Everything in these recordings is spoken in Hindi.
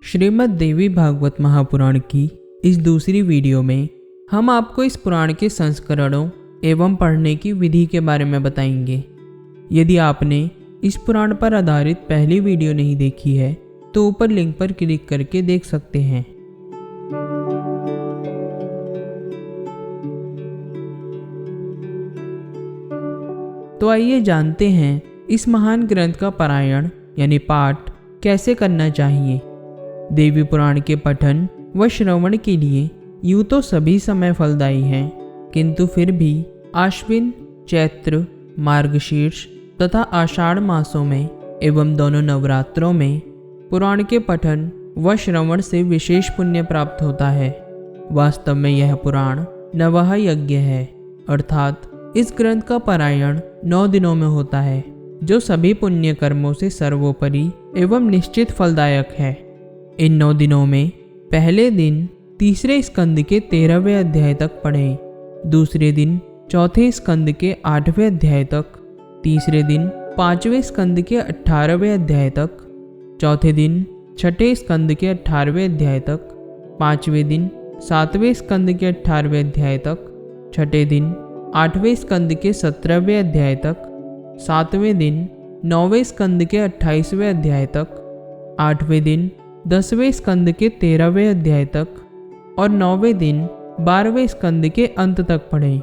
श्रीमद् देवी भागवत महापुराण की इस दूसरी वीडियो में हम आपको इस पुराण के संस्करणों एवं पढ़ने की विधि के बारे में बताएंगे। यदि आपने इस पुराण पर आधारित पहली वीडियो नहीं देखी है तो ऊपर लिंक पर क्लिक करके देख सकते हैं। तो आइए जानते हैं इस महान ग्रंथ का पारायण यानी पाठ कैसे करना चाहिए। देवी पुराण के पठन व श्रवण के लिए यूँ तो सभी समय फलदायी हैं, किंतु फिर भी आश्विन, चैत्र, मार्गशीर्ष तथा आषाढ़ मासों में एवं दोनों नवरात्रों में पुराण के पठन व श्रवण से विशेष पुण्य प्राप्त होता है। वास्तव में यह पुराण नवह यज्ञ है, अर्थात इस ग्रंथ का पारायण 9 दिनों में होता है, जो सभी पुण्य कर्मों से सर्वोपरि एवं निश्चित फलदायक है। इन 9 दिनों में पहले दिन तीसरे स्कंद के 13वें अध्याय तक पढ़ें, दूसरे दिन चौथे स्कंद के 8वें अध्याय तक, तीसरे दिन 5वें स्कंद के 18वें अध्याय तक, चौथे दिन छठे स्कंद के 18वें अध्याय तक, पांचवें दिन 7वें स्कंद के 18वें अध्याय तक, छठे दिन 8वें स्कंद के 17वें अध्याय तक, 7वें दिन 9वें स्कंद के 28वें अध्याय तक, 8वें दिन 10वें स्कंद के 13वें अध्याय तक और 9वें दिन 12वें स्कंद के अंत तक पढ़ें।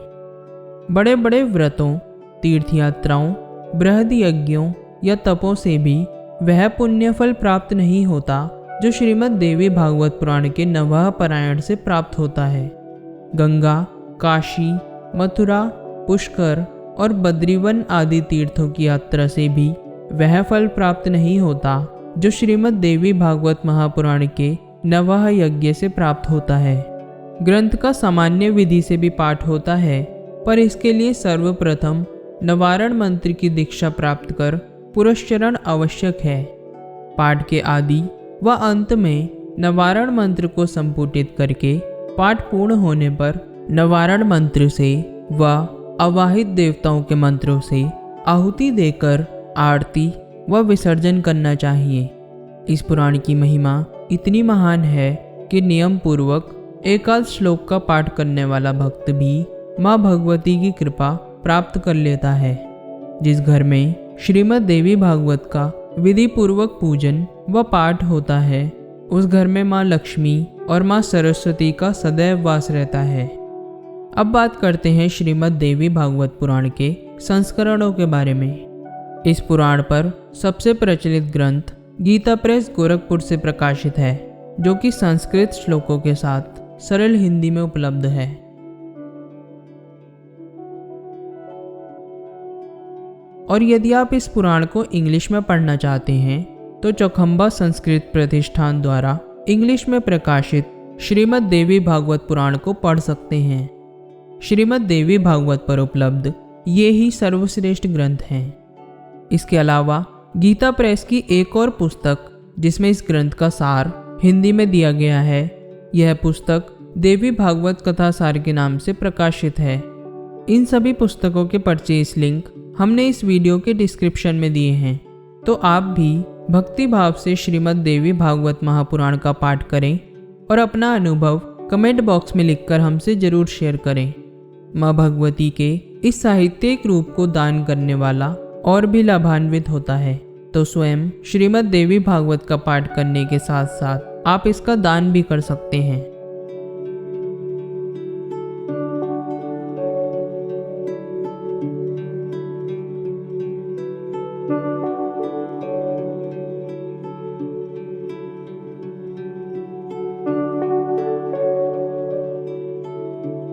बड़े बड़े व्रतों, तीर्थयात्राओं, बृहद यज्ञों या तपों से भी वह पुण्य फल प्राप्त नहीं होता जो श्रीमद् देवी भागवत पुराण के नवह पारायण से प्राप्त होता है। गंगा, काशी, मथुरा, पुष्कर और बद्रीवन आदि तीर्थों की यात्रा से भी वह फल प्राप्त नहीं होता जो श्रीमद् देवी भागवत महापुराण के नवह यज्ञ से प्राप्त होता है। ग्रंथ का सामान्य विधि से भी पाठ होता है, पर इसके लिए सर्वप्रथम नवारण मंत्र की दीक्षा प्राप्त कर पुरस्चरण आवश्यक है। पाठ के आदि व अंत में नवारण मंत्र को संपुटित करके पाठ पूर्ण होने पर नवारण मंत्र से व अवाहित देवताओं के मंत्रों से आहुति देकर आरती व विसर्जन करना चाहिए। इस पुराण की महिमा इतनी महान है कि नियम पूर्वक एकाध श्लोक का पाठ करने वाला भक्त भी माँ भगवती की कृपा प्राप्त कर लेता है। जिस घर में श्रीमद् देवी भागवत का विधि पूर्वक पूजन व पाठ होता है, उस घर में माँ लक्ष्मी और माँ सरस्वती का सदैव वास रहता है। अब बात करते हैं श्रीमद् देवी भागवत पुराण के संस्करणों के बारे में। इस पुराण पर सबसे प्रचलित ग्रंथ गीता प्रेस गोरखपुर से प्रकाशित है, जो कि संस्कृत श्लोकों के साथ सरल हिंदी में उपलब्ध है। और यदि आप इस पुराण को इंग्लिश में पढ़ना चाहते हैं तो चौखंबा संस्कृत प्रतिष्ठान द्वारा इंग्लिश में प्रकाशित श्रीमद् देवी भागवत पुराण को पढ़ सकते हैं। श्रीमद् देवी भागवत पर उपलब्ध ये ही सर्वश्रेष्ठ ग्रंथ हैं। इसके अलावा गीता प्रेस की एक और पुस्तक जिसमें इस ग्रंथ का सार हिंदी में दिया गया है, यह पुस्तक देवी भागवत कथा सार के नाम से प्रकाशित है। इन सभी पुस्तकों के परचेज लिंक हमने इस वीडियो के डिस्क्रिप्शन में दिए हैं, तो आप भी भक्ति भाव से श्रीमद् देवी भागवत महापुराण का पाठ करें और अपना अनुभव कमेंट बॉक्स में लिखकर हमसे जरूर शेयर करें। माँ भगवती के इस साहित्यिक रूप को दान करने वाला और भी लाभान्वित होता है, तो स्वयं श्रीमद् देवी भागवत का पाठ करने के साथ साथ आप इसका दान भी कर सकते हैं।